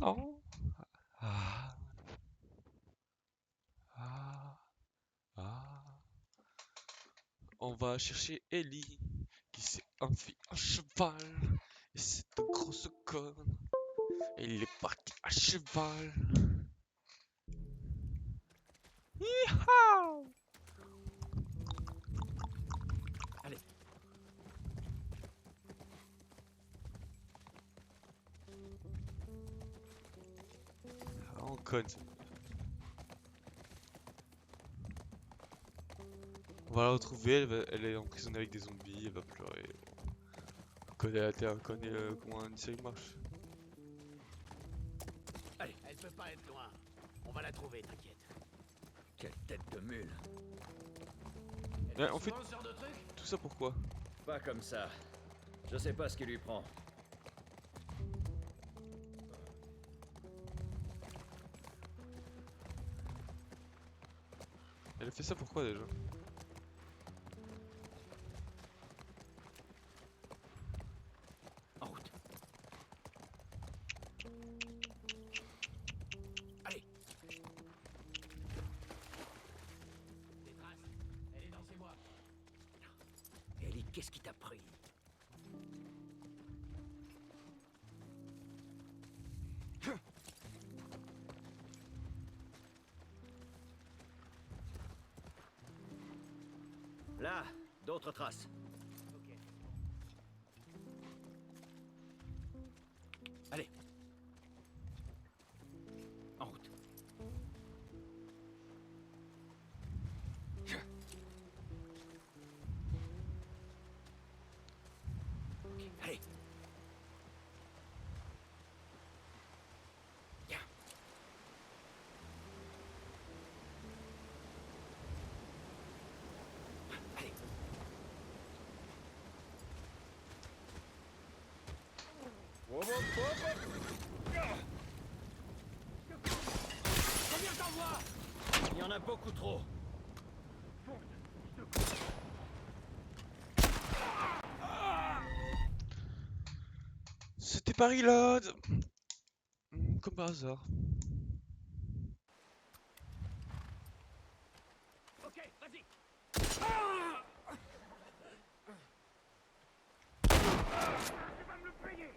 Non. Ah, ah, ah. On va chercher Ellie qui s'est enfui à cheval. Et c'est une grosse conne. Et il est parti à cheval. Yeehaw! Allez. Ah, on conne. On va la retrouver, elle est emprisonnée avec des zombies, elle va pleurer. On connaît comment une série marche. Allez, elle peut pas être loin. On va la trouver, t'inquiète. Quelle tête de mule. Mais en fait, Souvent ce genre de truc? tout ça pourquoi? Pas comme ça. Je sais pas ce qui lui prend. Elle a fait ça pourquoi déjà? En route. Allez. Des traces. Elle est dans ses bois. Ellie, qu'est-ce qui t'a pris? Là, d'autres traces. Ok. Allez. En route. Ok, allez. Viens. Allez. Combien t'en vois? Il y en a beaucoup trop. C'était pas reload! Comme par hasard. Ok, vas-y. Tu vas me le payer.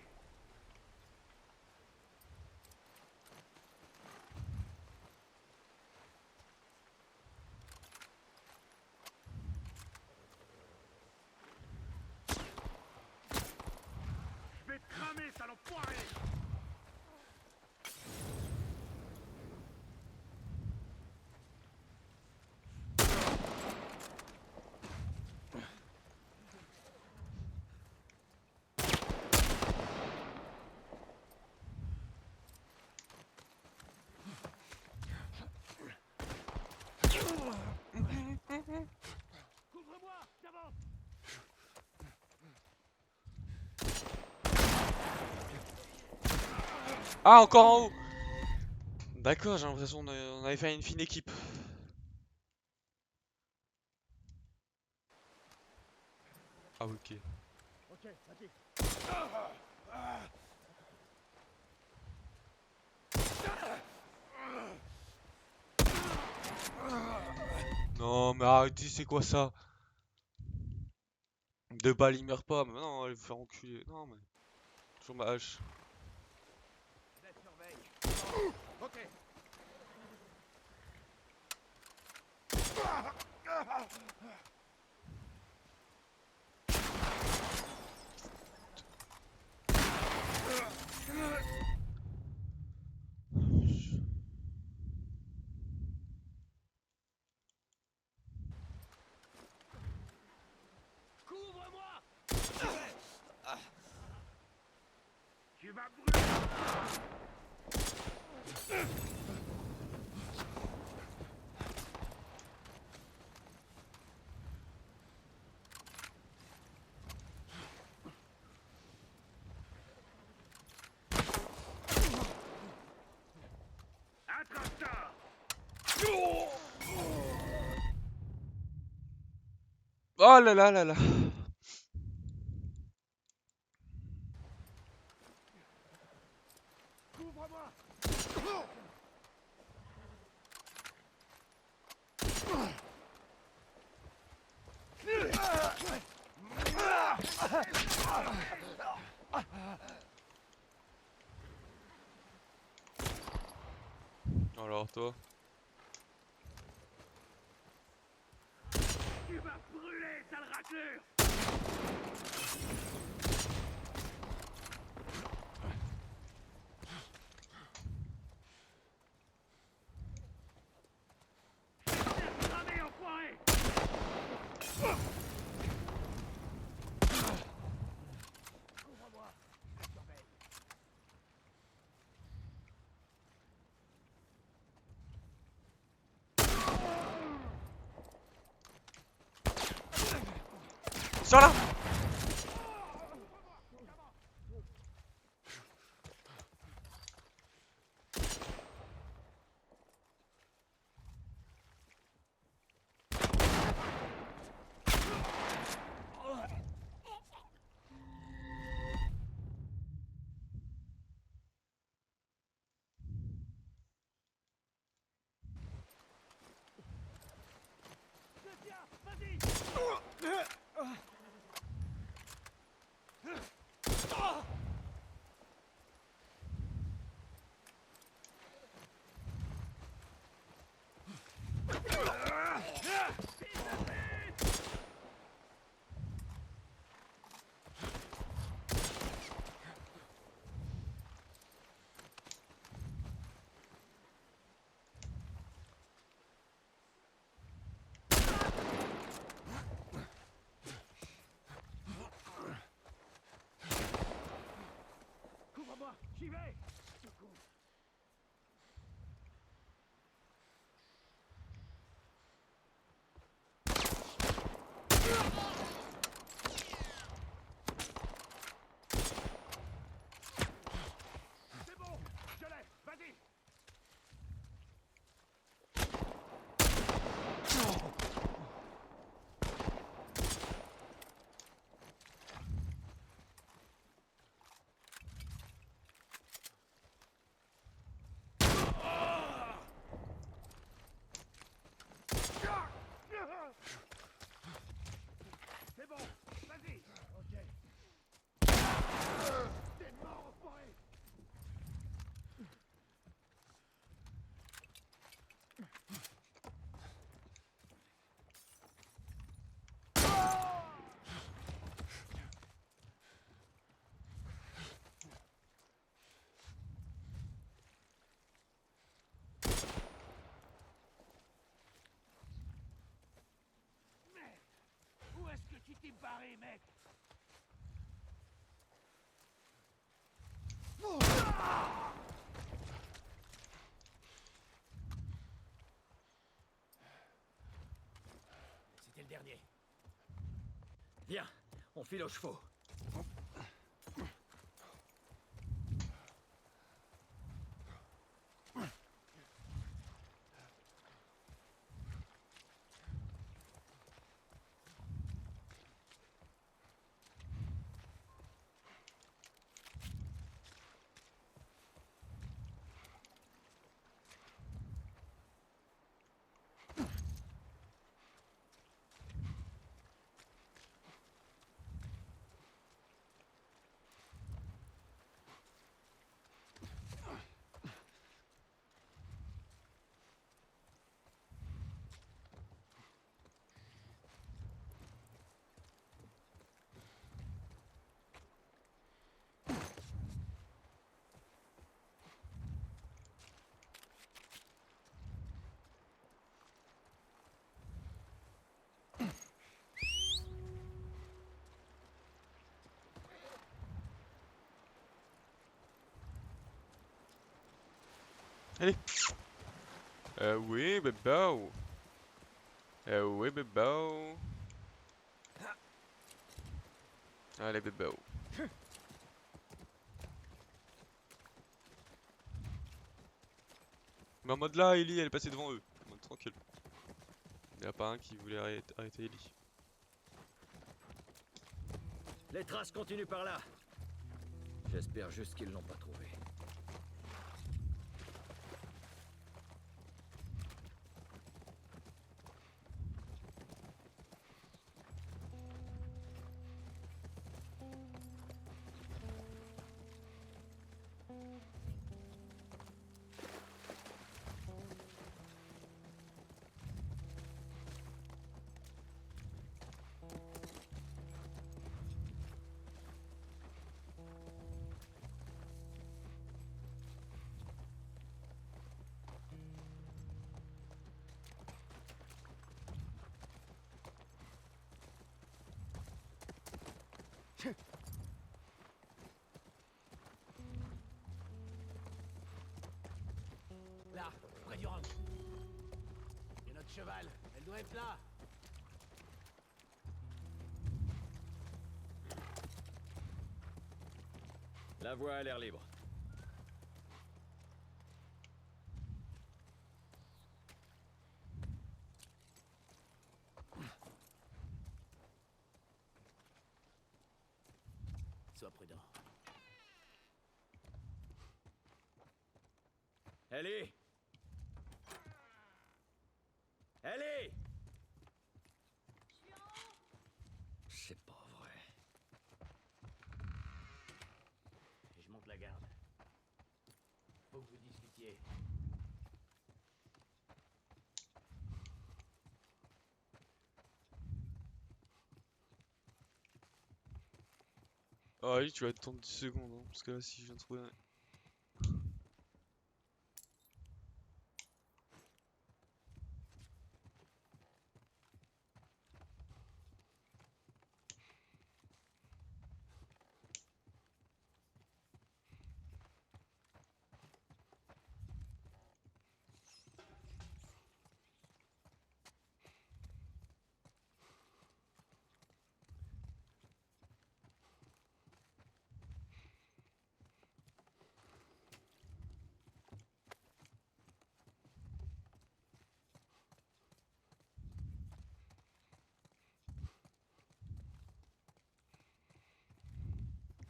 Je vais te cramer, sale enfoiré. Couvre-moi, j'avance. Ah, encore en haut! D'accord, j'ai l'impression qu'on avait fait une fine équipe. Ah, ok. Ok, vas-y. Non, mais arrêtez, c'est quoi ça? Deux balles, il meurt pas, mais non, elle va faire enculer. Non, mais. Toujours ma hache. Je la surveille. Ok. Couvre-moi. Tu vas brûler. Attrape ça. Oh là là là là! Alors toi. Tu vas brûler, sale raclure! Cramé, enfoiré! Couvre-moi, je te surveille. Sors là! Couvre-moi, j'y vais! Secours. C'est bon, je l'ai, vas-y! C'est bon, vas-y! Ok. T'es mort, enfoiré! Merde! Où est-ce que tu t'es barré, mec? C'était le dernier. Viens, on file aux chevaux. Allez. Oui, bébé. Oui, bébé. Allez, bébé. Mais en mode là, Ellie, elle est passée devant eux. En mode tranquille. Il n'y a pas un qui voulait arrêter Ellie. Les traces continuent par là. J'espère juste qu'ils l'ont pas trouvé. Là, près du ranch. Et notre cheval, elle doit être là. La voie a l'air libre. Sois prudent. Ellie! Ellie! C'est pas vrai. Et je monte la garde. Faut que vous discutiez. Ah oui, tu vas attendre 10 secondes, hein, parce que là, si je viens de trouver un...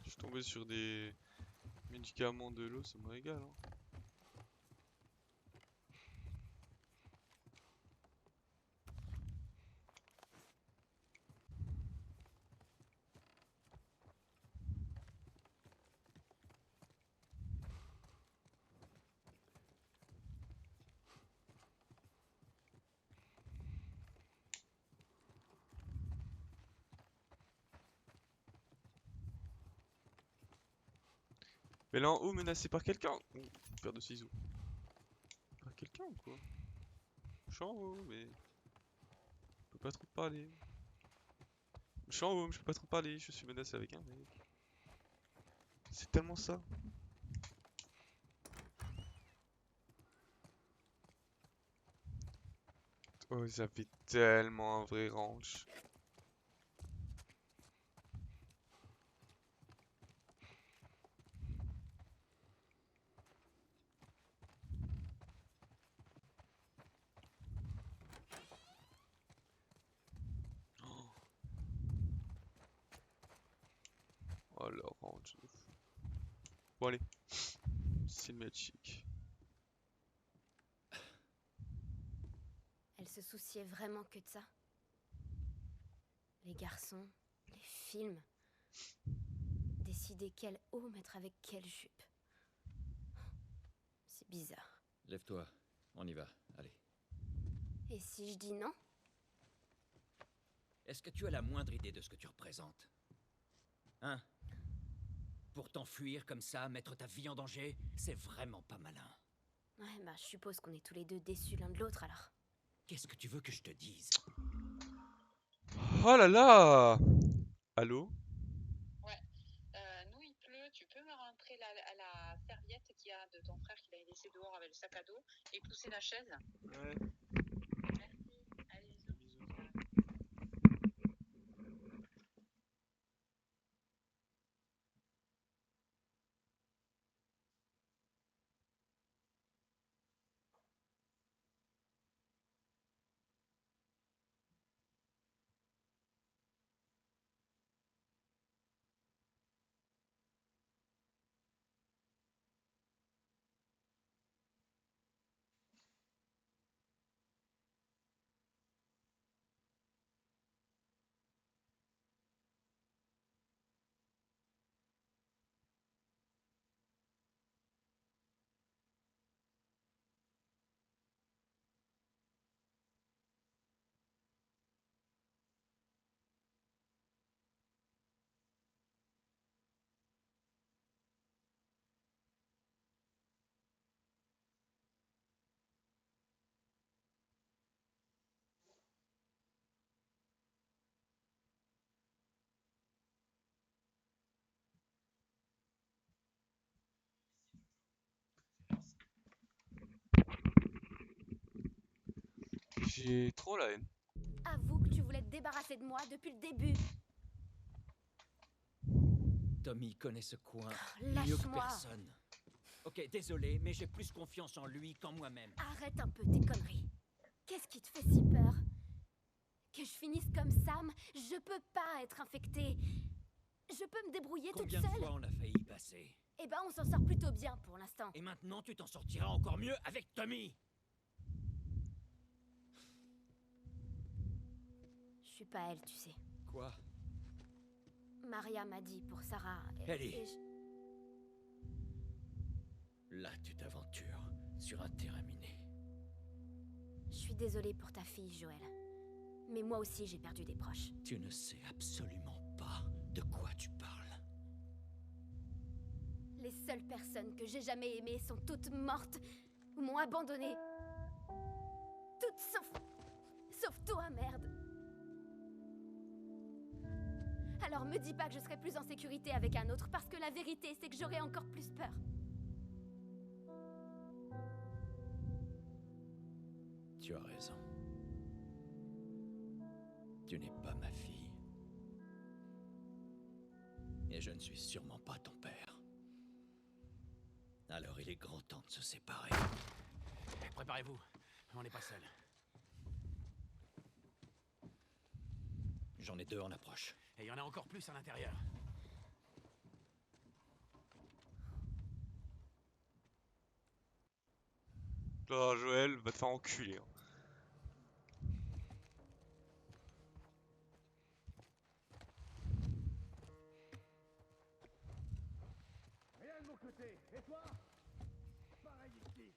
Je suis tombé sur des médicaments de l'eau, ça me régale, hein. Mais là en haut, menacé par quelqu'un. Oh, paire de ciseaux. Par quelqu'un ou quoi? Je suis en haut, mais... Je peux pas trop parler. Je suis en haut, mais je peux pas trop parler. Je suis menacé avec un mec. C'est tellement ça. Oh, ils avaient tellement un vrai ranch. Oh, le ranch de fou. Bon, allez. Cinématique. Elle se souciait vraiment que de ça. Les garçons, les films. Décider quel haut mettre avec quelle jupe. C'est bizarre. Lève-toi, on y va, allez. Et si je dis non? Est-ce que tu as la moindre idée de ce que tu représentes? Hein? Pour t'enfuir comme ça, mettre ta vie en danger, c'est vraiment pas malin. Ouais, bah je suppose qu'on est tous les deux déçus l'un de l'autre alors. Qu'est-ce que tu veux que je te dise? Oh là là! Allô? Ouais. Nous, il pleut. Tu peux me rentrer la serviette qu'il y a de ton frère qu'il a laissé dehors avec le sac à dos et pousser la chaise? Ouais. Merci. Allez, bisous. J'ai trop la haine. Avoue que tu voulais te débarrasser de moi depuis le début. Tommy connaît ce coin mieux que Lâche-moi. personne. Ok, désolé, mais j'ai plus confiance en lui qu'en moi-même. Arrête un peu tes conneries. Qu'est-ce qui te fait si peur? Que je finisse comme Sam? Je peux pas être infectée. Je peux me débrouiller toute Combien de seule. fois on a failli y passer? Eh ben, on s'en sort plutôt bien pour l'instant. Et maintenant, tu t'en sortiras encore mieux avec Tommy. Je suis pas elle, tu sais. Quoi? Maria m'a dit pour Sarah. Ellie. et Là, tu t'aventures sur un terrain miné. je suis désolée pour ta fille, Joël. Mais moi aussi, j'ai perdu des proches. Tu ne sais absolument pas de quoi tu parles. Les seules personnes que j'ai jamais aimées sont toutes mortes ou m'ont abandonnée. Toutes sauf toi, merde. Alors me dis pas que je serai plus en sécurité avec un autre, parce que la vérité, c'est que j'aurai encore plus peur. Tu as raison. Tu n'es pas ma fille. Et je ne suis sûrement pas ton père. Alors il est grand temps de se séparer. Préparez-vous, on n'est pas seul. J'en ai 2 en approche. Et il y en a encore plus à l'intérieur. Oh, Joël, va te faire enculer. Hein. Rien de mon côté. Et toi? Pareil ici.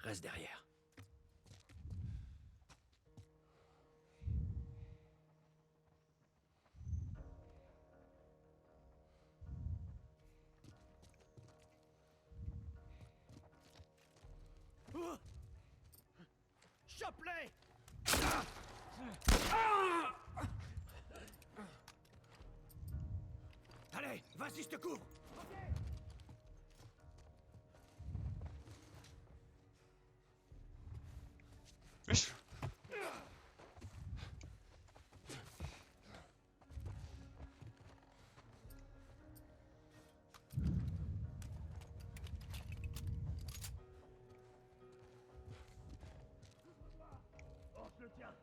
Reste derrière. Chope-les! Allez, vas-y, je te couvre. Wesh. On se le tient.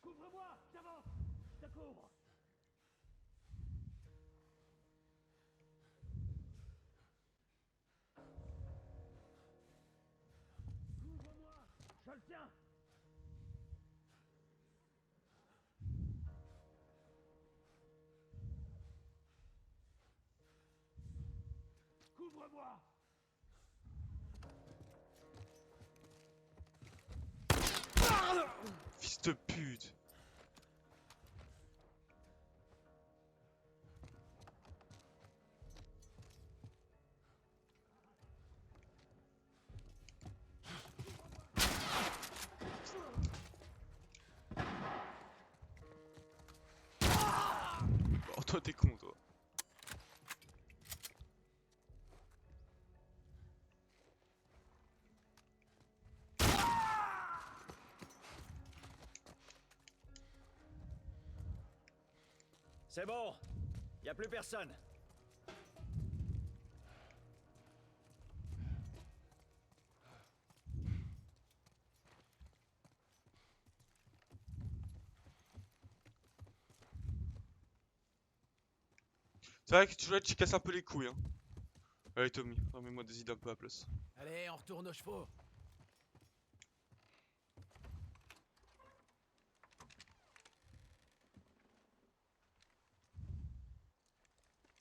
Couvre-moi, j'avance. Je te couvre. Couvre-moi, je le tiens. Ouvre-moi! Fils de pute. Oh toi t'es con toi. C'est bon. Y a plus personne. C'est vrai que tu casses un peu les couilles hein. Allez Tommy, remets-moi des idées un peu à la place. Allez, on retourne aux chevaux.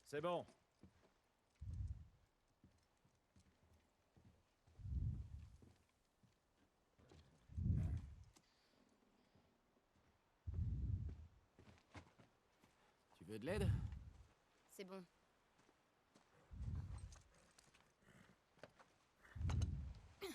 C'est bon. Tu veux de l'aide? C'est bon. Allez.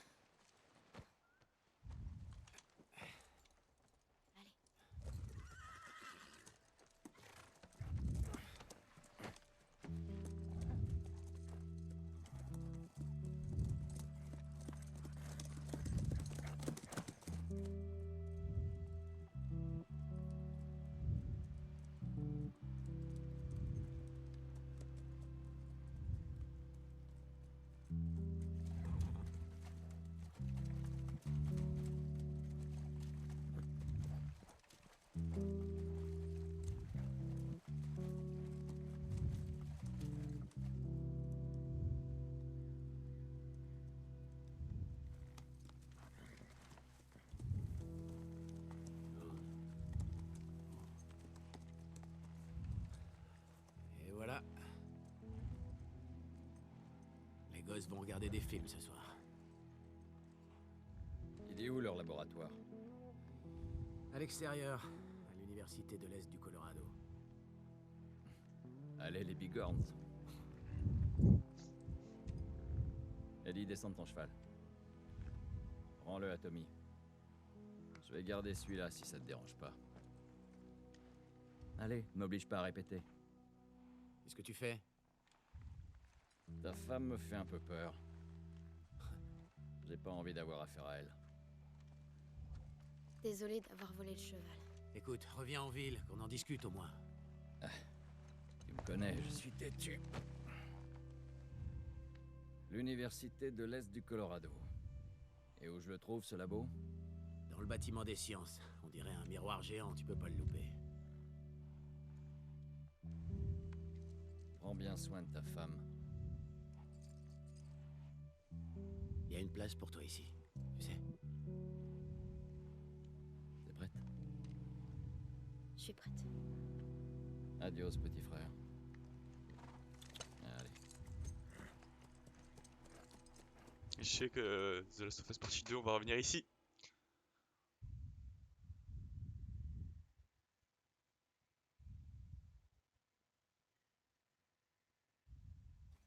Et voilà. Les gosses vont regarder des films ce soir. Il est où leur laboratoire? À l'extérieur, à l'université de l'Est du Colorado. Allez, les bigorns. Ellie, descends de ton cheval. Rends-le à Tommy. Je vais garder celui-là si ça te dérange pas. Allez, m'oblige pas à répéter. Qu'est-ce que tu fais? Ta femme me fait un peu peur. J'ai pas envie d'avoir affaire à elle. Désolée d'avoir volé le cheval. Écoute, reviens en ville, qu'on en discute au moins. Tu me connais, je suis têtu. L'université de l'Est du Colorado. Et où je le trouve, ce labo? Dans le bâtiment des sciences. On dirait un miroir géant, tu peux pas le louper. Prends bien soin de ta femme. Il y a une place pour toi ici, tu sais. T'es prête? Je suis prête. Adios, petit frère. Allez. Je sais que The Last of Us Partie 2 on va revenir ici.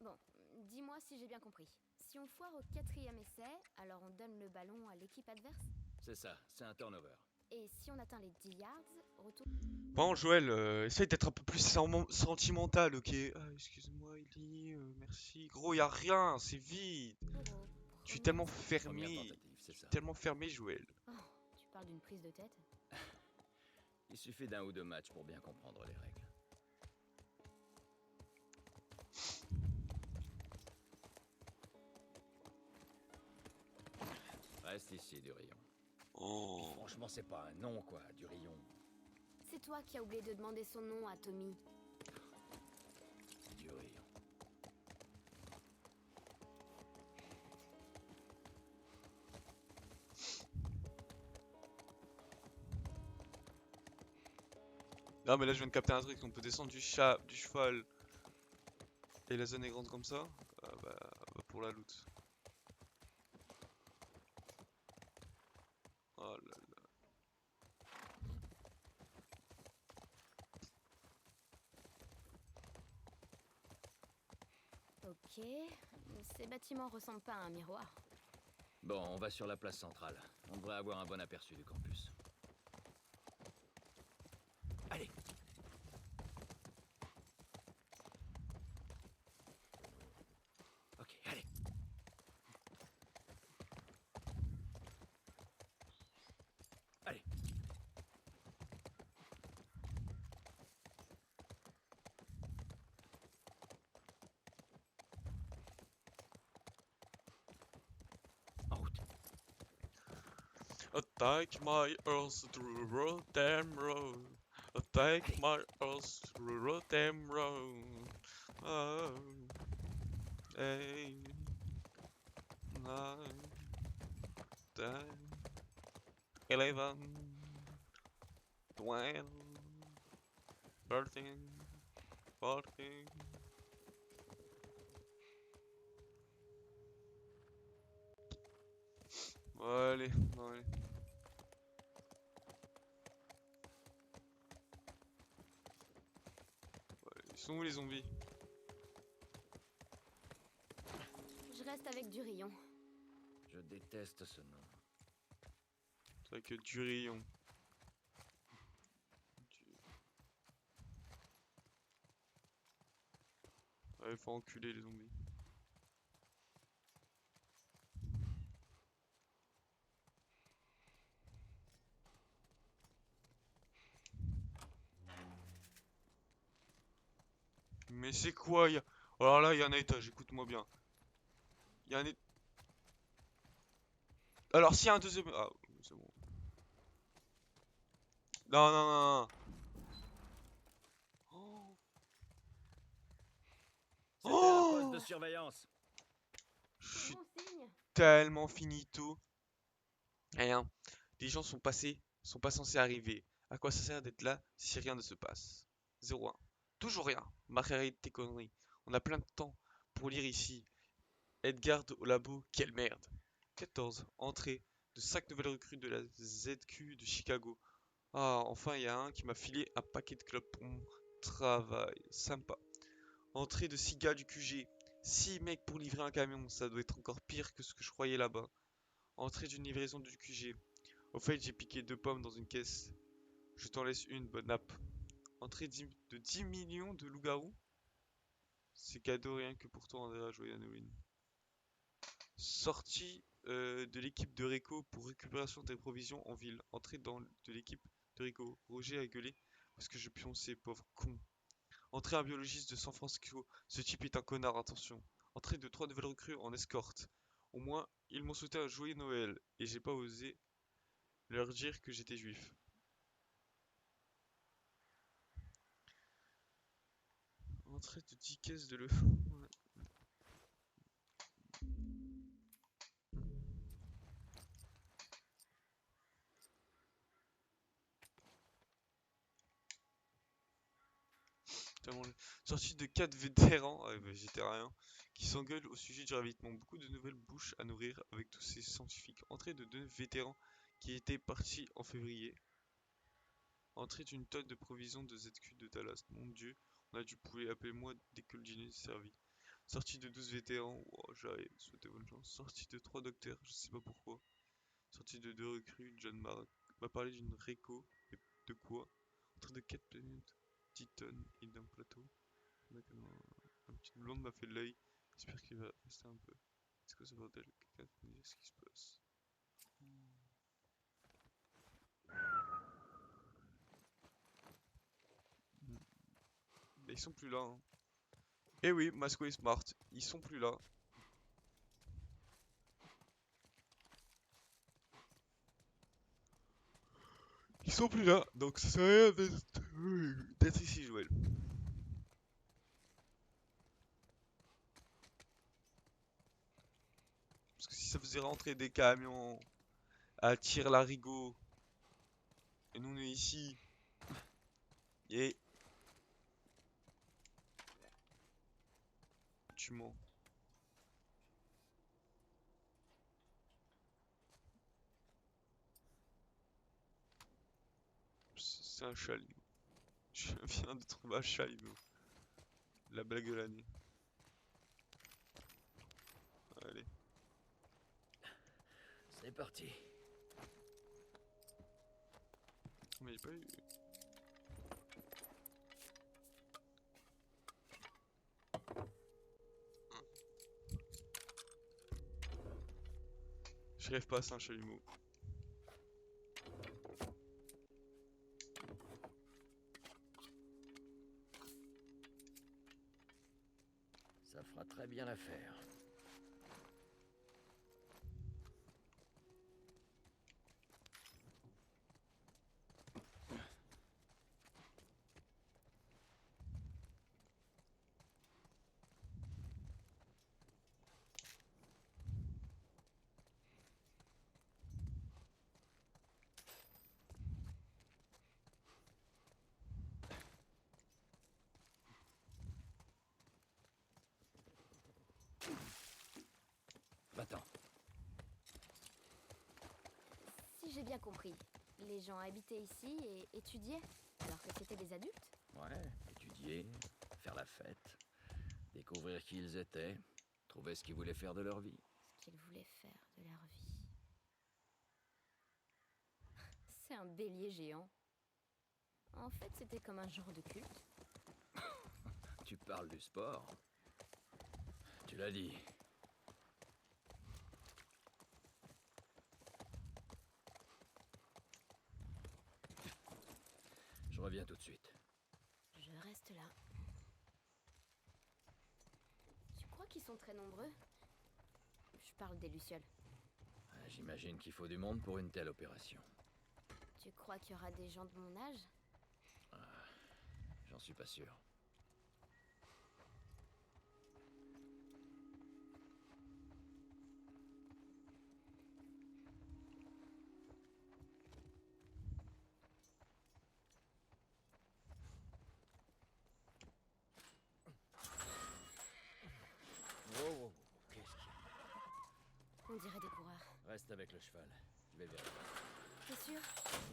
Bon, dis-moi si j'ai bien compris. Si on foire au 4e essai, alors on donne le ballon à l'équipe adverse? C'est ça, c'est un turnover. Et si on atteint les 10 yards, retour... Bon Joël, essaye d'être un peu plus sentimental, ok? Ah, excuse-moi Ellie, merci. Gros, y a rien, c'est vide. Je suis tellement Première fermé. tentative, c'est ça. Tellement fermé, Joël. Oh, tu parles d'une prise de tête? Il suffit d'un ou deux matchs pour bien comprendre les règles. Reste ici, Durillon. Oh. Franchement, c'est pas un nom, quoi, Durillon. C'est toi qui as oublié de demander son nom à Tommy. Durillon. Non mais là je viens de capter un truc, on peut descendre du cheval et la zone est grande comme ça. Ah bah pour la loot. Oh là là. Ok, ces bâtiments ressemblent pas à un miroir. Bon, on va sur la place centrale. On devrait avoir un bon aperçu du campus. Allez. Ok, allez. Allez. En route. I take my horse through road damn road. I take my horse through road damn road. Oh, 8, 9, 10, 11, 12, 13, 14. Allez, allez. Ils sont où les zombies? Je reste avec du rayon. Je déteste ce nom. C'est vrai que du rayon. Ouais, faut enculer les zombies. Mais c'est quoi Alors là, il y a un étage, écoute-moi bien. Il y a un étage. Alors s'il y a un deuxième... Ah, c'est bon. Non, non, non, non. Oh. C'était un Oh, poste de surveillance. je suis Bon signe. tellement finito. Rien. Les gens sont pas censés arriver. À quoi ça sert d'être là si rien ne se passe? 0-1. Toujours rien. Marguerite, tes conneries. On a plein de temps pour lire ici. Edgard au labo, quelle merde. 14. Entrée de 5 nouvelles recrues de la ZQ de Chicago. Ah, enfin, il y a un qui m'a filé un paquet de clopes pour mon travail. Sympa. Entrée de 6 gars du QG. 6 mecs pour livrer un camion. Ça doit être encore pire que ce que je croyais là-bas. Entrée d'une livraison du QG. Au fait, j'ai piqué 2 pommes dans une caisse. Je t'en laisse une, bonne nappe. Entrée de 10 millions de loups-garous. C'est cadeau rien que pour toi, Andrea, joyeux Halloween. Sortie de l'équipe de Rico pour récupération des provisions en ville. Entrée de l'équipe de Rico. Roger a gueulé parce que je pionçais, pauvre con. Entrée un biologiste de San Francisco. Ce type est un connard, attention. Entrée de 3 nouvelles recrues en escorte. Au moins, ils m'ont souhaité un joyeux Noël et j'ai pas osé leur dire que j'étais juif. Entrée de 10 caisses de l'œuf. Sortie de 4 vétérans, végétariens, qui s'engueulent au sujet du ravitaillement. Beaucoup de nouvelles bouches à nourrir avec tous ces scientifiques. Entrée de 2 vétérans qui étaient partis en février. Entrée d'une tonne de provisions de ZQ de Dallas. Mon dieu, on a du poulet, appelez-moi dès que le dîner est servi. Sortie de 12 vétérans, oh, j'arrive, souhaitez bonne chance. Sortie de 3 docteurs, je sais pas pourquoi. Sortie de 2 recrues, John m'a parlé d'une réco, et de quoi? Entrée de 4 planètes, Titan et d'un plateau. Un petit blonde m'a fait de l'œil. J'espère qu'il va rester un peu. Est-ce que ce bordel? Quelqu'un peut me dire ce qui se passe? Mais ils sont plus là. Hein. Eh oui, Masco et Smart, ils sont plus là. Ils sont plus là, donc ça sert à rien d'être ici, Joël. Parce que si ça faisait rentrer des camions à tir-larigot, et nous on est ici, et tu mens. C'est un chalumeau. Je viens de trouver un chalumeau. La blague de l'année. Allez. C'est parti. Mais j'ai pas eu. Je rêve pas, c'est un chalumeau. Ça fera très bien l'affaire. Va-t'en. Si j'ai bien compris, les gens habitaient ici et étudiaient, alors que c'était des adultes? Ouais, étudier, faire la fête, découvrir qui ils étaient, trouver ce qu'ils voulaient faire de leur vie. Ce qu'ils voulaient faire de leur vie. C'est un bélier géant. En fait, c'était comme un genre de culte. Tu parles du sport? Tu l'as dit. Je reviens tout de suite. Je reste là. Tu crois qu'ils sont très nombreux? Je parle des Lucioles. J'imagine qu'il faut du monde pour une telle opération. Tu crois qu'il y aura des gens de mon âge? J'en suis pas sûr. Wow, qu'est-ce qu'il y a? On dirait des coureurs. Reste avec le cheval. Je vais vérifier. T'es sûr?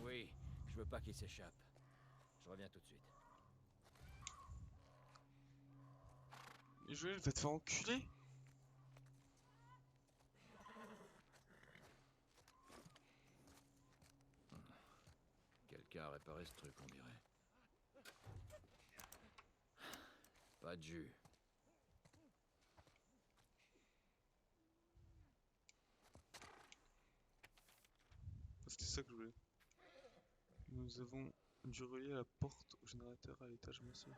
Oui, je veux pas qu'il s'échappe. Je reviens tout de suite. Et Joël va te faire enculer. Quelqu'un a réparé ce truc, on dirait. Pas de jus. C'était ça que je voulais. Nous avons dû relier la porte au générateur à l'étage massif.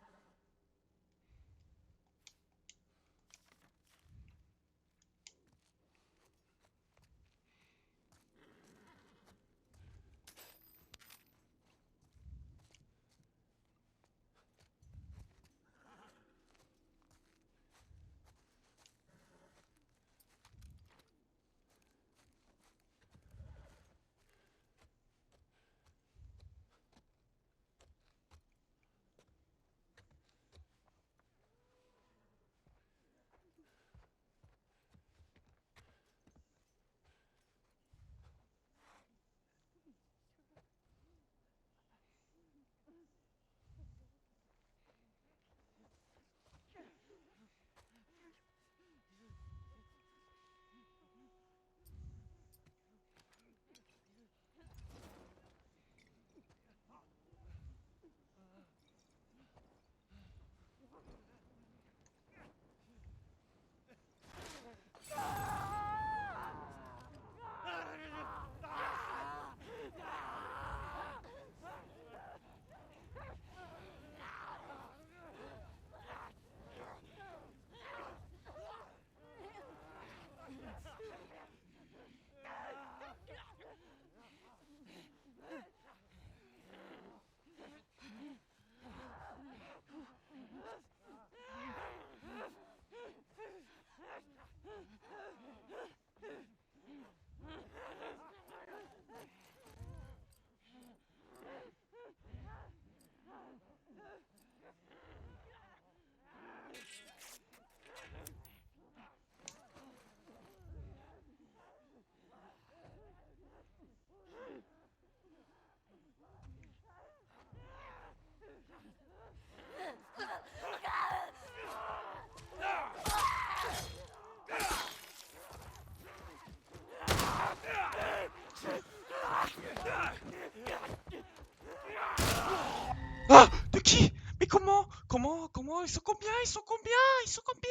qui? Mais comment? Comment? Ils sont combien? Ils sont combien? Ils sont combien?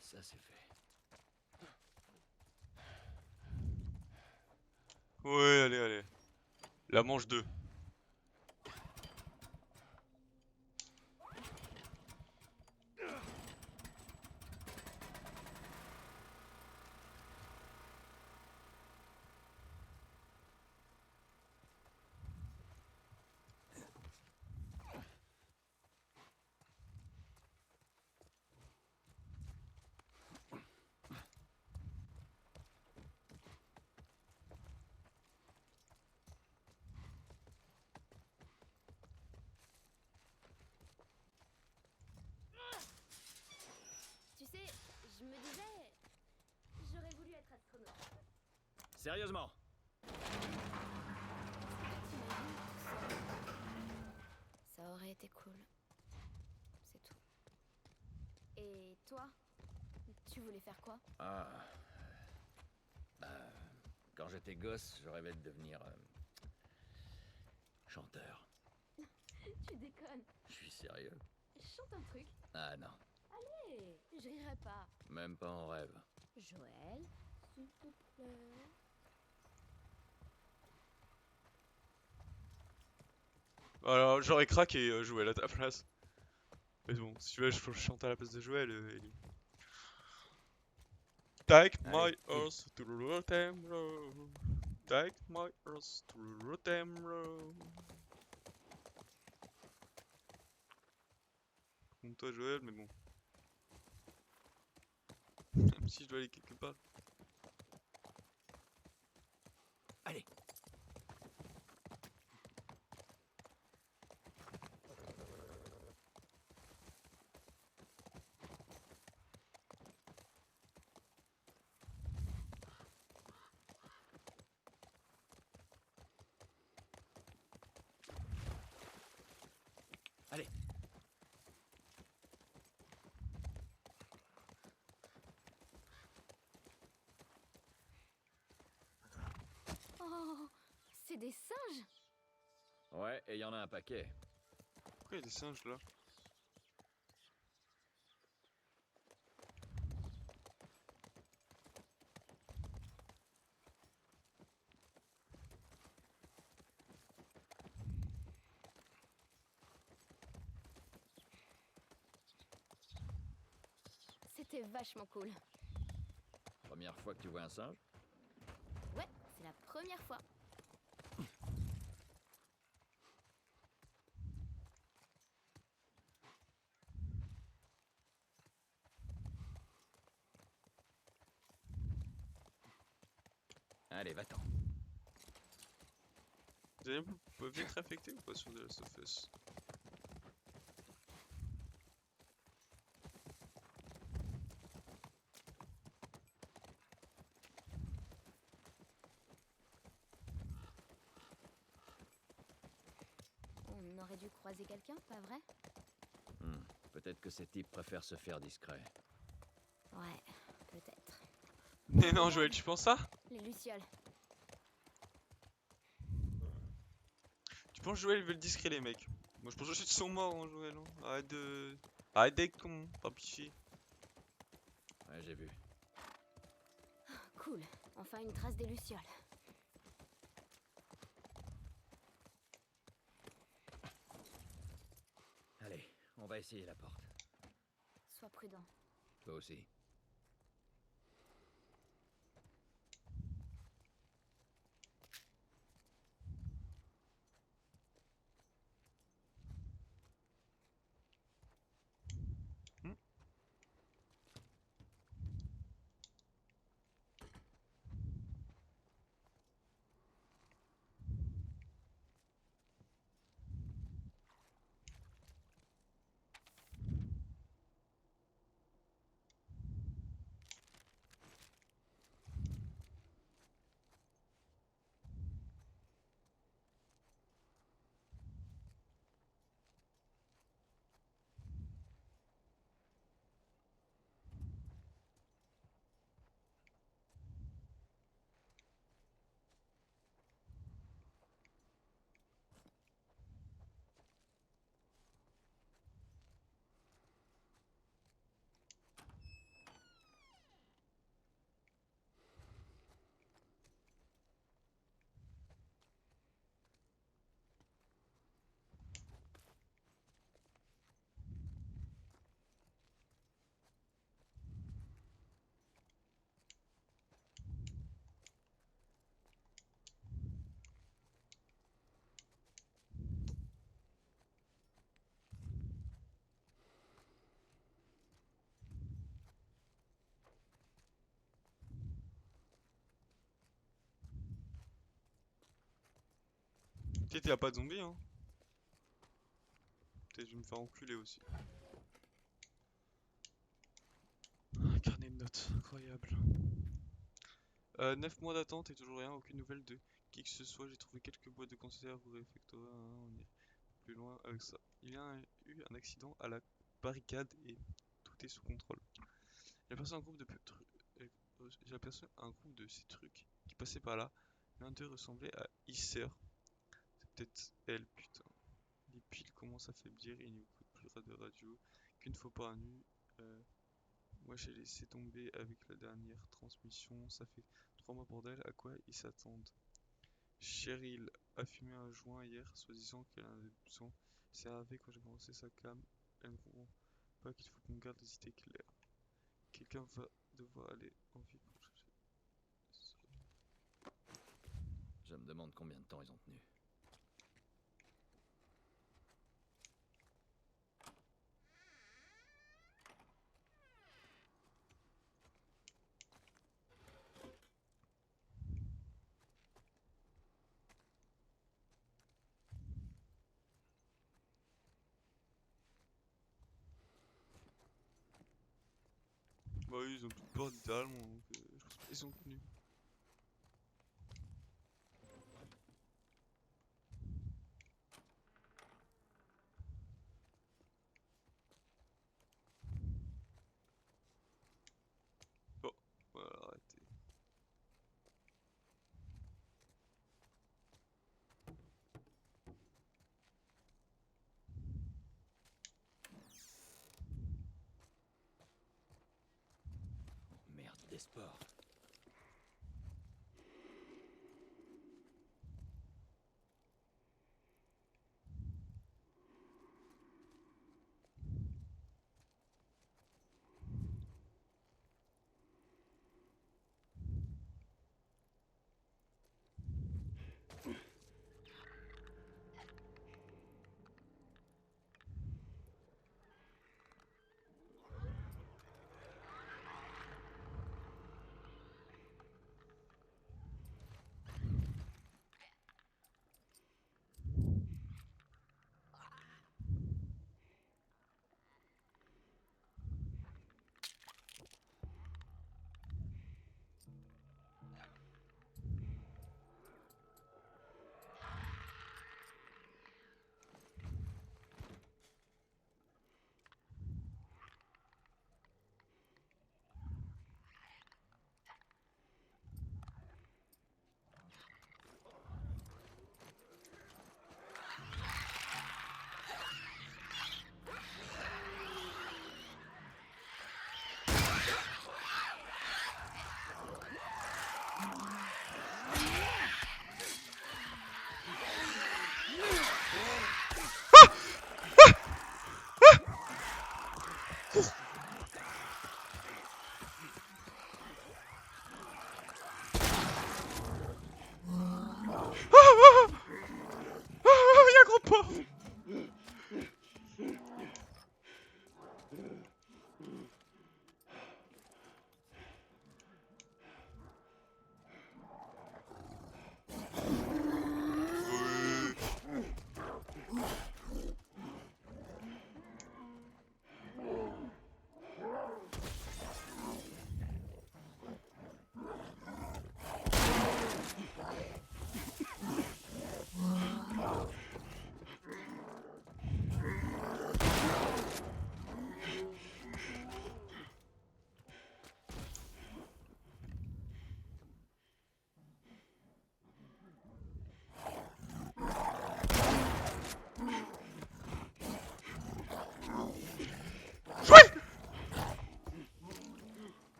Ça c'est fait. Ouais, allez, allez. La manche 2. Tu sais, je me disais, j'aurais voulu être astronaute. Sérieusement? T'imagines tout ça? Ça aurait été cool. C'est tout. Et toi, tu voulais faire quoi? Ah. Quand j'étais gosse, je rêvais de devenir chanteur. Tu déconnes. Je suis sérieux. Chante un truc. Ah non, Hé, je rirai pas. même pas en rêve. Joël, s'il te plaît. Alors, j'aurais craqué Joël à ta place. Mais bon, si tu veux, je chante à la place de Joël, Ellie. Take my Allez, horse to the Rotterdam road. Take my horse to the Rotterdam road. Comme toi, Joël, mais bon. Même si je dois aller quelque part. Allez. Allez. Oh, c'est des singes. Ouais, et il y en a un paquet. Pourquoi il y a des singes là? C'était vachement cool. Première fois que tu vois un singe? Ouais, c'est la première fois. Allez, va-t'en. Vous allez peuvent être affectés ou pas sur The Last of Us? aurait dû croiser quelqu'un, pas vrai? Peut-être que ces types préfèrent se faire discret. Ouais, peut-être. Mais non, Joël, tu penses ça? Les lucioles. Tu penses Joël veut le discret, les mecs? Moi, je pense que ils sont morts, hein, Joël. Hein. Arrête de. Arrête d'être con, pas pitié. Ouais, j'ai vu. Cool. Enfin une trace des lucioles. Allez, on va essayer la porte. Sois prudent. Toi aussi. Hmm. Peut-être y a pas de zombies, hein. Peut-être je vais me faire enculer aussi. Un carnet de notes, incroyable. 9 mois d'attente et toujours rien, aucune nouvelle de qui que ce soit. J'ai trouvé quelques boîtes de conserve au réfectoire. Hein, on ira plus loin avec ça. Il y a eu un accident à la barricade et tout est sous contrôle. J'ai aperçu un groupe de j'ai aperçu un groupe de ces trucs qui passaient par là. L'un d'eux ressemblait à Isser. C'est peut-être elle, putain. Les piles commencent à faiblir et il n'y écoute plus de radio qu'une fois par nuit. Euh, Moi j'ai laissé tomber avec la dernière transmission. Ça fait 3 mois bordel. À quoi ils s'attendent? Cheryl a fumé un joint hier, soi-disant qu'elle en avait besoin. C'est avec quand j'ai commencé sa cam. Elle ne comprend pas qu'il faut qu'on garde les idées claires. Quelqu'un va devoir aller en ville pour chercher. Je me demande combien de temps ils ont tenu. Bah oui, ils ont toute peur littéralement, donc je pense pas qu'ils sont tenus. Bon, voilà, arrêtez. Merde, des sports. Y'a un gros porc.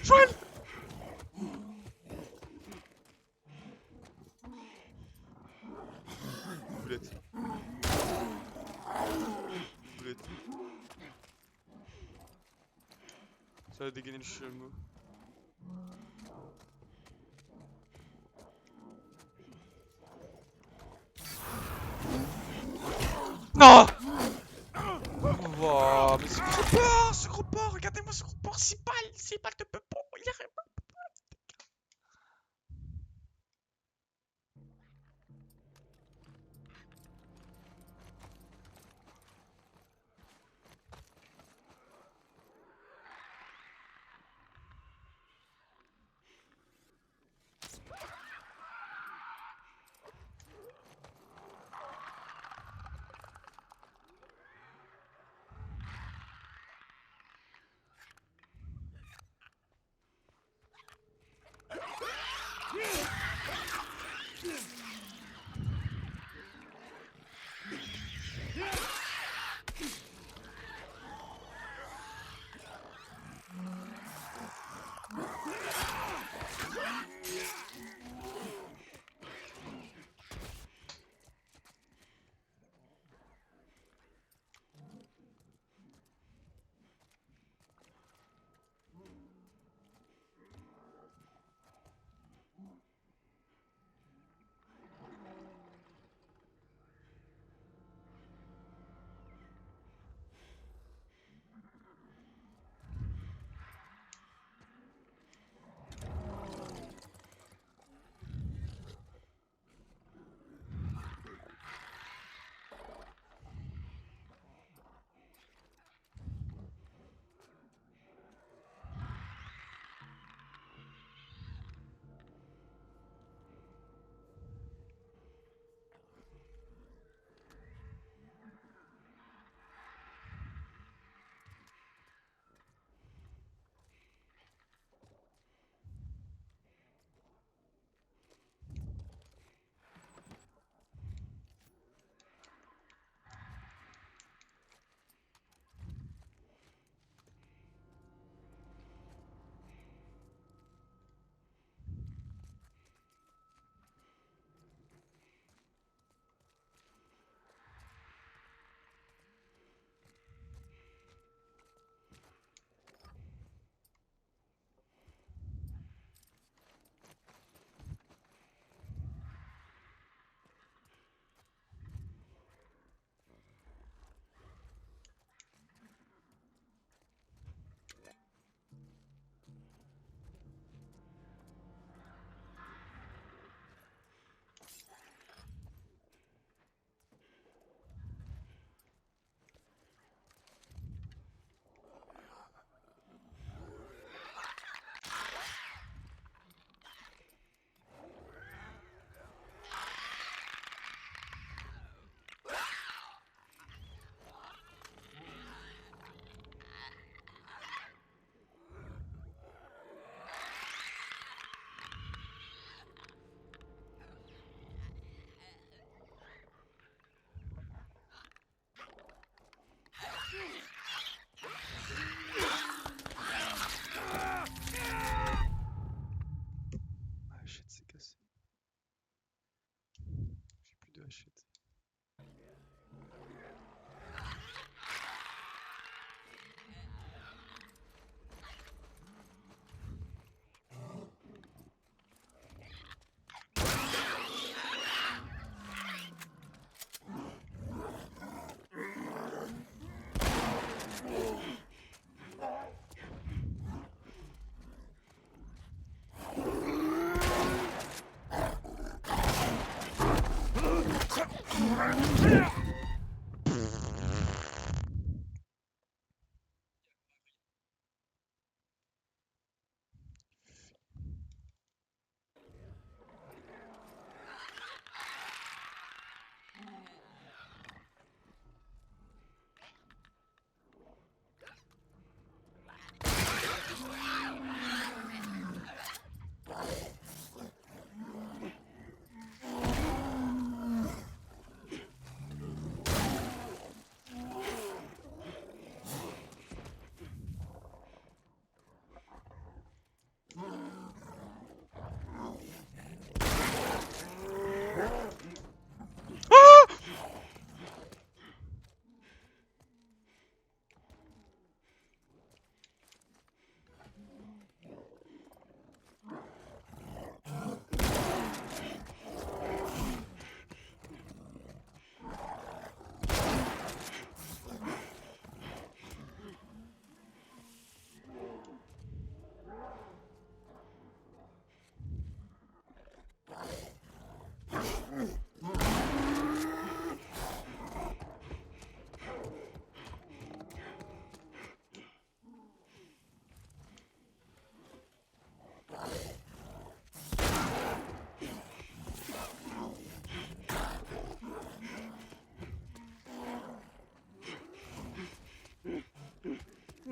Joël. Boulette. Boulette. Ça va dégainer le chameau. Non. Oh, mais ce gros porc, regardez-moi ce gros porc, c'est pas de pepo, il est vraiment...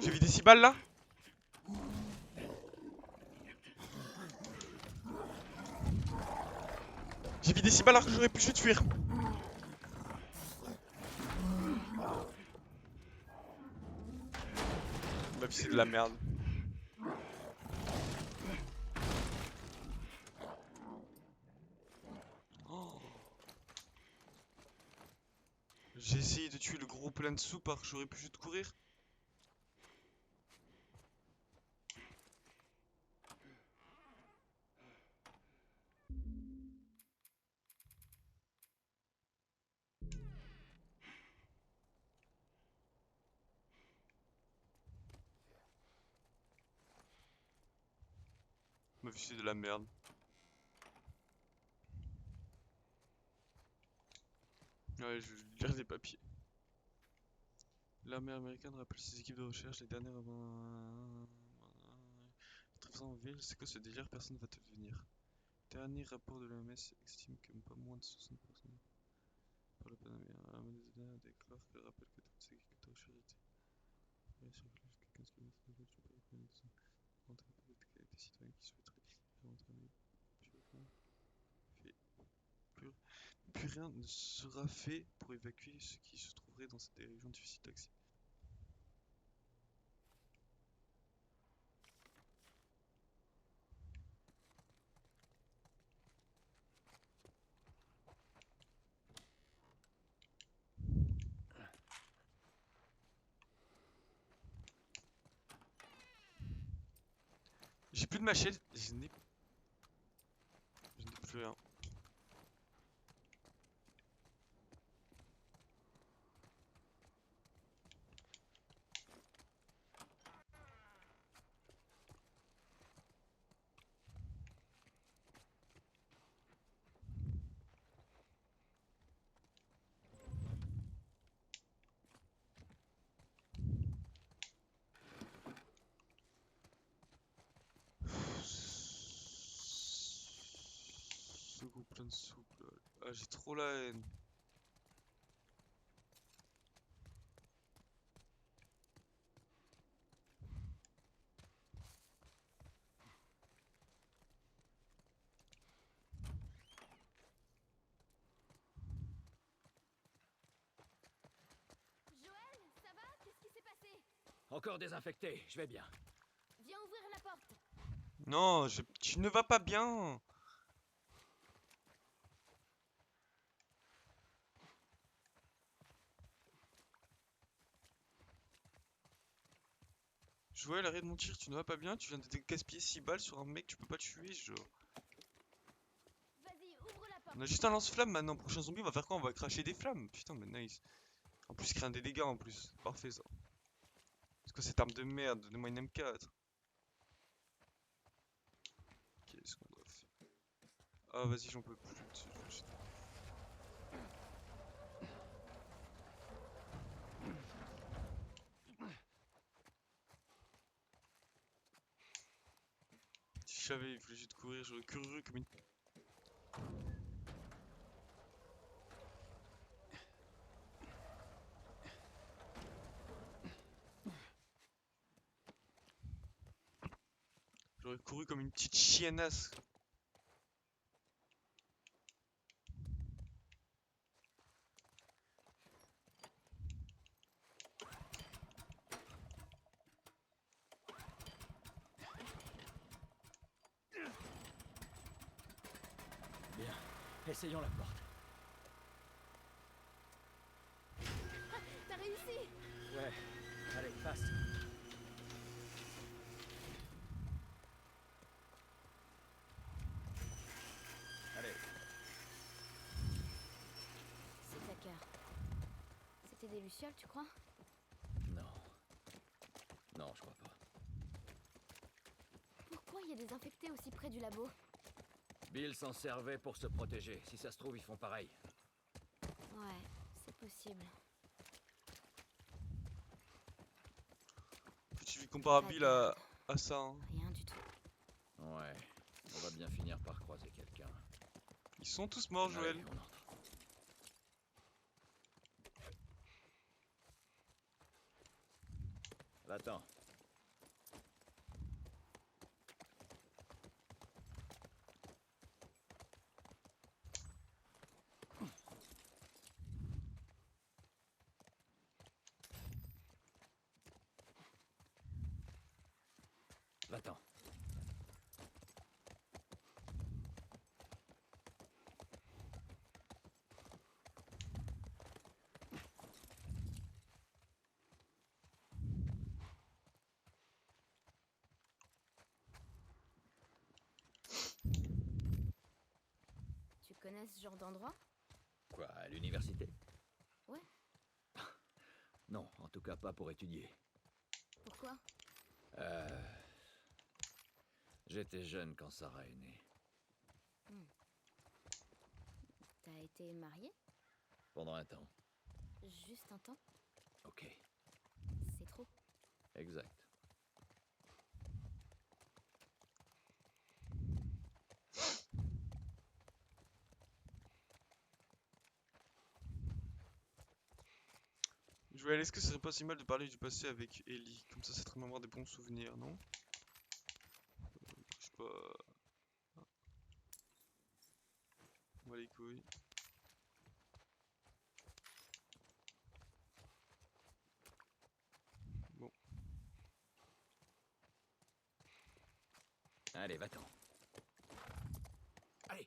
J'ai vidé 6 balles là. J'ai vidé 6 balles alors que j'aurais pu juste fuir. Ma vie c'est de la merde. Oh. J'ai essayé de tuer le gros plein de soupe alors que j'aurais pu juste courir. Ma vie c'est de la merde. Ouais, je vais lire les papiers. L'armée américaine rappelle ses équipes de recherche, les dernières avant... Très en ville, c'est quoi ce délire? Personne va te venir. Dernier rapport de l'OMS estime que pas moins de 60 personnes par le Panama déclare que rappelle que toutes ces équipes de recherche étaient sur plus que 15 km de l'autre, je peux reconnaître ça. Rentrer des citoyens qui souhaiteraient rentrer plus rien ne sera fait pour évacuer ceux qui se trouveraient dans cette région difficile d'accès. J'ai plus de machette, je n'ai plus rien. Ce gros plein de soupe là. Ah, j'ai trop la haine. Joël, ça va? Qu'est-ce qui s'est passé? Encore désinfecté, je vais bien. Viens ouvrir la porte. Non, tu ne vas pas bien. Joël, arrête de mentir, tu ne vas pas bien, tu viens de te gaspiller 6 balles sur un mec que tu peux pas tuer, genre. Vas-y, ouvre la porte. On a juste un lance-flamme maintenant, prochain zombie on va faire quoi? On va cracher des flammes. Putain mais nice. En plus il crée des dégâts en plus, parfait ça. C'est quoi cette arme de merde? Donnez-moi une M4. Qu'est-ce qu'on doit faire? Ah vas-y, j'en peux plus de ce bullshit. Si je savais, il fallait juste courir, j'aurais couru comme une... J'aurais couru comme une petite chiennasse. Bien, essayons la porte. T'as réussi! Ouais, allez, passe. Allez, C'est ta cœur. C'était des lucioles, tu crois? non. Non, je crois pas. Pourquoi il y a des infectés aussi près du labo? Bill s'en servait pour se protéger. Si ça se trouve, ils font pareil. Ouais, c'est possible. Tu compares Bill à ça, hein. Rien du tout. Ouais, on va bien finir par croiser quelqu'un. Ils sont tous morts, Joël. Allez, on entre. Va-t'en. Va-t'en. Tu connais ce genre d'endroit? Quoi, à l'université? Ouais. Non, en tout cas pas pour étudier. Pourquoi? J'étais jeune quand Sarah est née. T'as été marié? Pendant un temps. Juste un temps? Ok, C'est trop. exact. Joël, est-ce que ce serait pas si mal de parler du passé avec Ellie? Comme ça te remémore des bons souvenirs, non? Je sais pas... On va les couilles. Bon. Allez, va-t'en. Allez.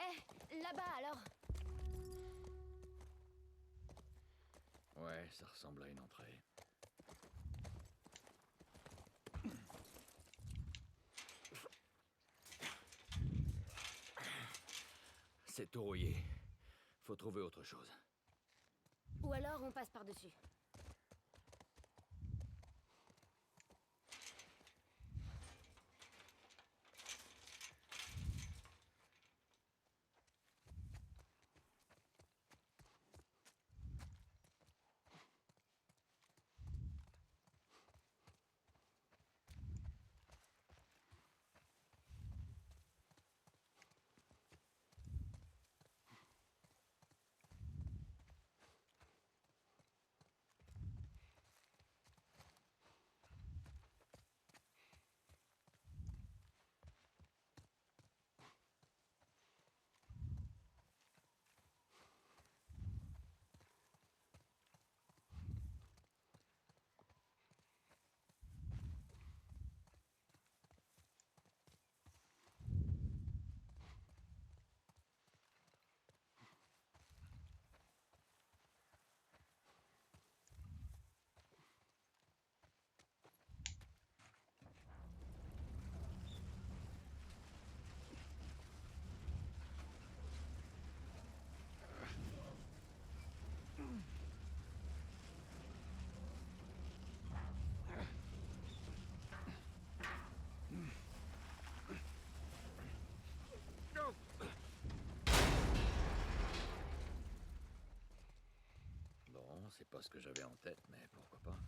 Eh, là-bas alors! Ouais, ça ressemble à une entrée. C'est tout rouillé. Faut trouver autre chose. Ou alors on passe par-dessus. pas ce que j'avais en tête, mais pourquoi pas.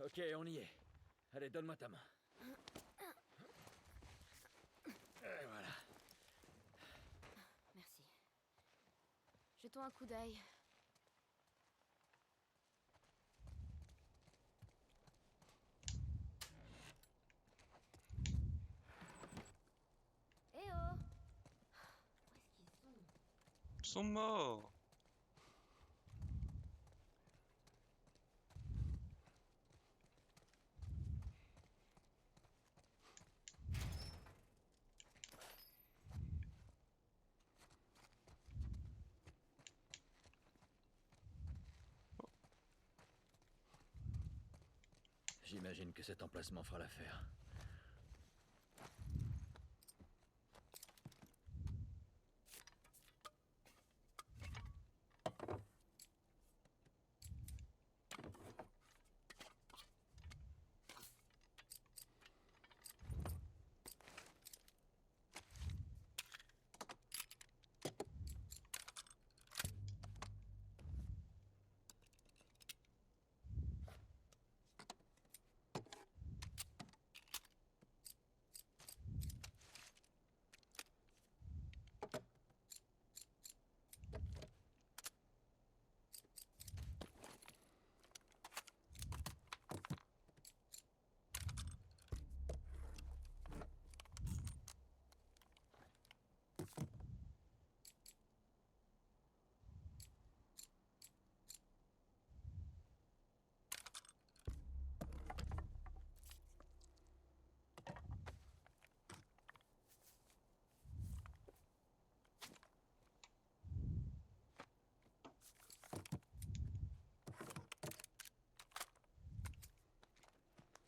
Ok, on y est. Allez, donne-moi ta main. Et voilà. Merci. Jetons un coup d'œil. Eh oh! Où est-ce qu'ils sont? Ils sont morts. J'imagine que cet emplacement fera l'affaire.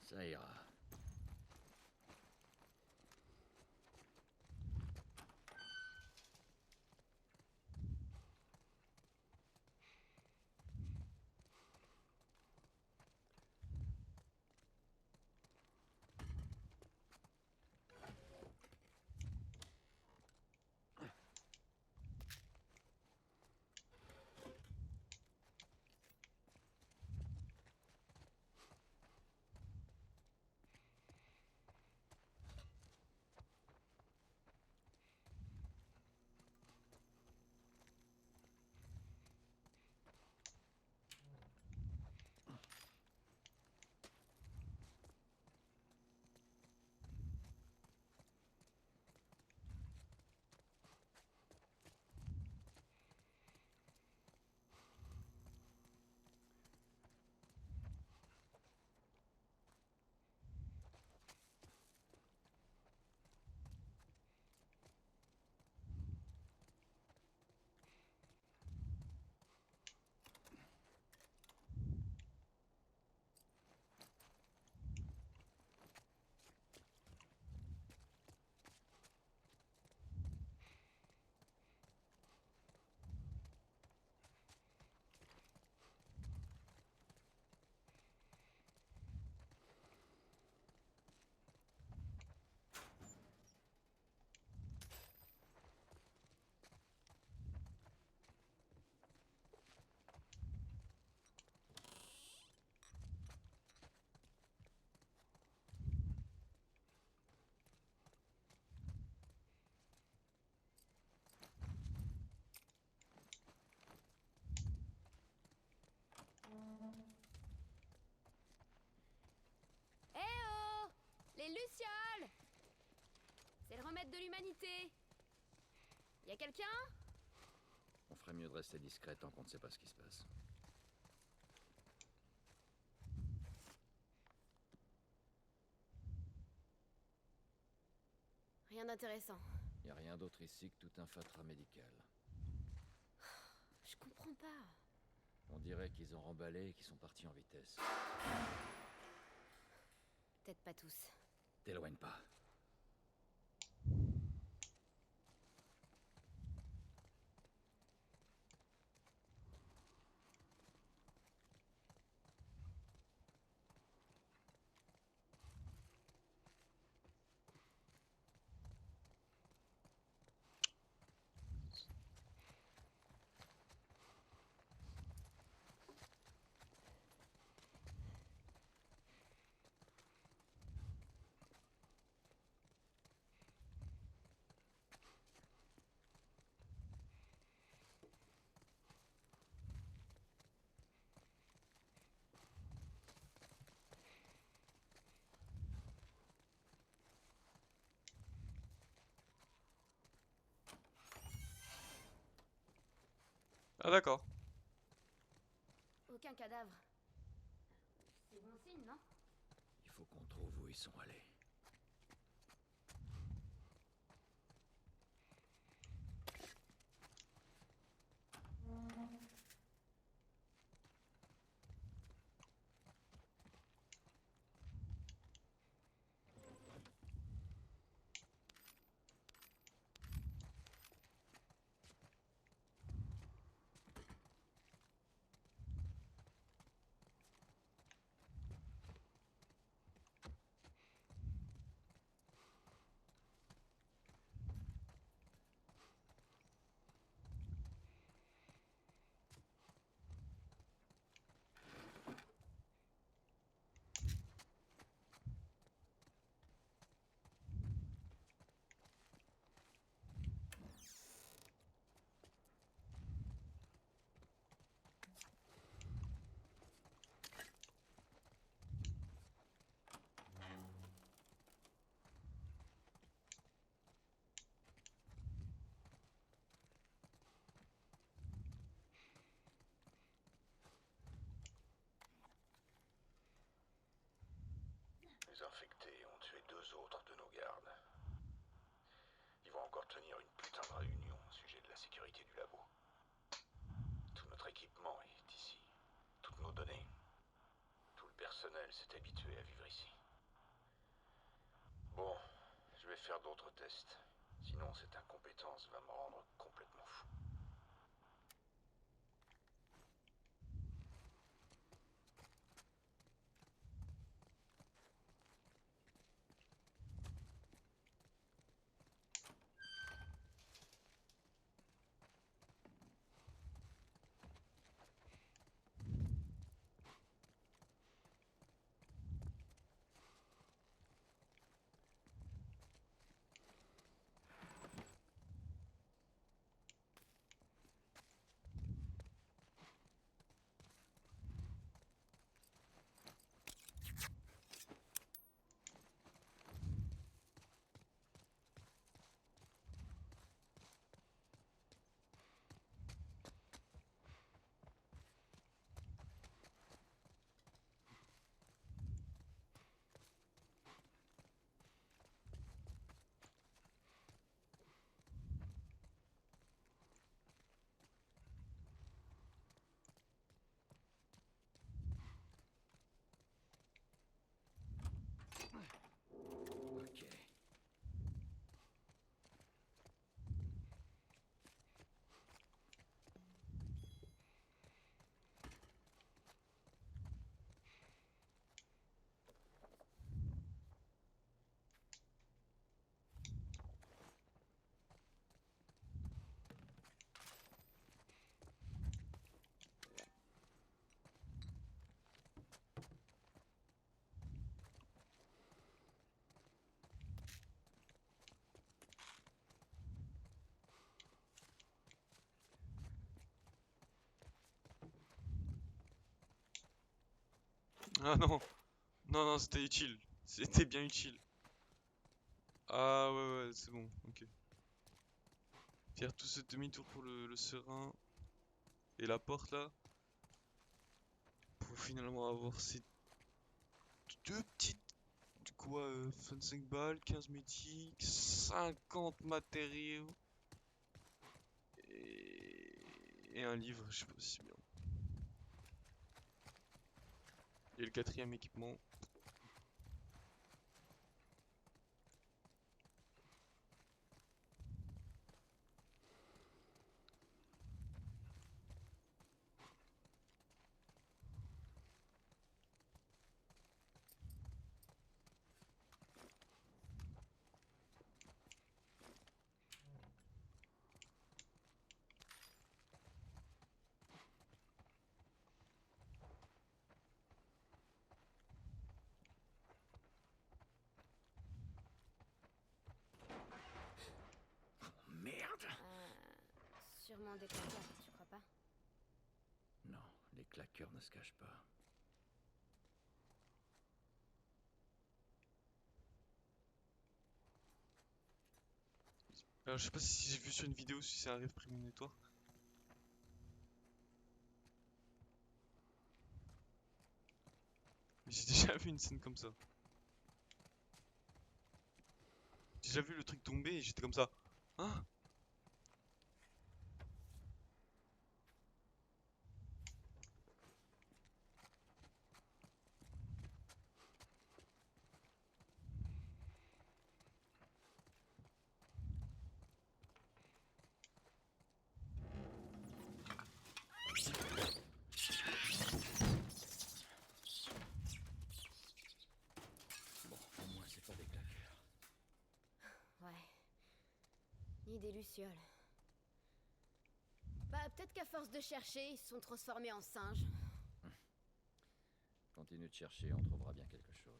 Ça ira. Eh oh! Les Lucioles! C'est le remède de l'humanité. Y a quelqu'un? On ferait mieux de rester discret tant qu'on ne sait pas ce qui se passe. Rien d'intéressant. Y a rien d'autre ici que tout un fatras médical. Je comprends pas. On dirait qu'ils ont remballé et qu'ils sont partis en vitesse. Peut-être pas tous. T'éloigne pas. Ah d'accord. Aucun cadavre. C'est bon signe, non? Il faut qu'on trouve où ils sont allés. Les infectés ont tué 2 autres de nos gardes. Ils vont encore tenir une putain de réunion au sujet de la sécurité du labo. Tout notre équipement est ici. Toutes nos données. Tout le personnel s'est habitué à vivre ici. Bon, je vais faire d'autres tests. Sinon, cette incompétence va me rendre complètement fou. Ok. Ah non. Non, non, c'était utile. C'était bien utile. Ah ouais, ouais, c'est bon, ok. Faire tout ce demi-tour pour le serin et la porte là. Pour finalement avoir ces deux petites quoi 25 balles, 15 métiques, 50 matériaux et un livre, je sais pas si c'est bien. Et le quatrième équipement. Merde! Sûrement des claqueurs, tu crois pas? Non, les claqueurs ne se cachent pas. Alors je sais pas si j'ai vu sur une vidéo si c'est un rêve prémonitoire. Mais j'ai déjà vu une scène comme ça. J'ai déjà vu le truc tomber et j'étais comme ça. Hein? Bon, au moins c'est pas des claqueurs. Ouais. Ni des lucioles. Bah, peut-être qu'à force de chercher, ils se sont transformés en singes. Continue de chercher, on trouvera bien quelque chose.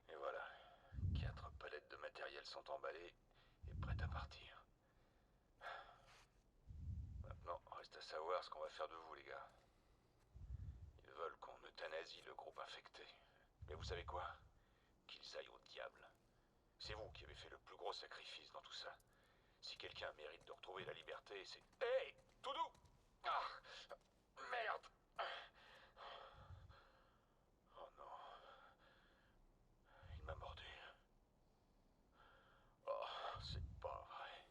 Et voilà, 4 palettes de matériel sont emballées et prêtes à partir. Maintenant, reste à savoir ce qu'on va faire de vous, les gars. Ils veulent qu'on euthanasie le groupe infecté. Mais vous savez quoi? Qu'ils aillent au diable. C'est vous qui avez fait le plus gros sacrifice dans tout ça. Si quelqu'un mérite de retrouver la liberté, c'est... Hé! Tout doux! Ah! Merde! Oh non. Il m'a mordu. Oh, c'est pas vrai.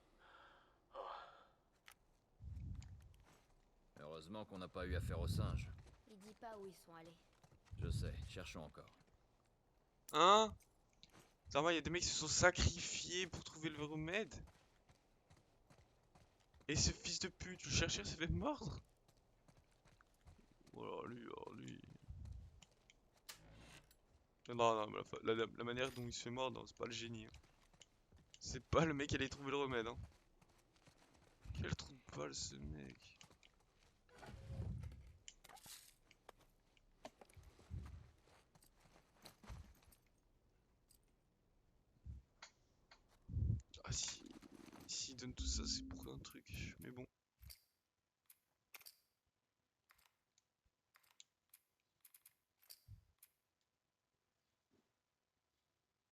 Heureusement qu'on n'a pas eu affaire aux singes. Il dit pas où ils sont allés. Je sais, cherchons encore. Hein? Ça va, il y a des mecs qui se sont sacrifiés pour trouver le remède. Et ce fils de pute, le chercheur s'est fait mordre. Oh lui. Non, non, mais la manière dont il se fait mordre, c'est pas le génie. Hein. C'est pas le mec qui allait trouver le remède. Hein. Quel trou de balle ce mec. Ah si, s'il donne tout ça, c'est pour un truc. Mais bon.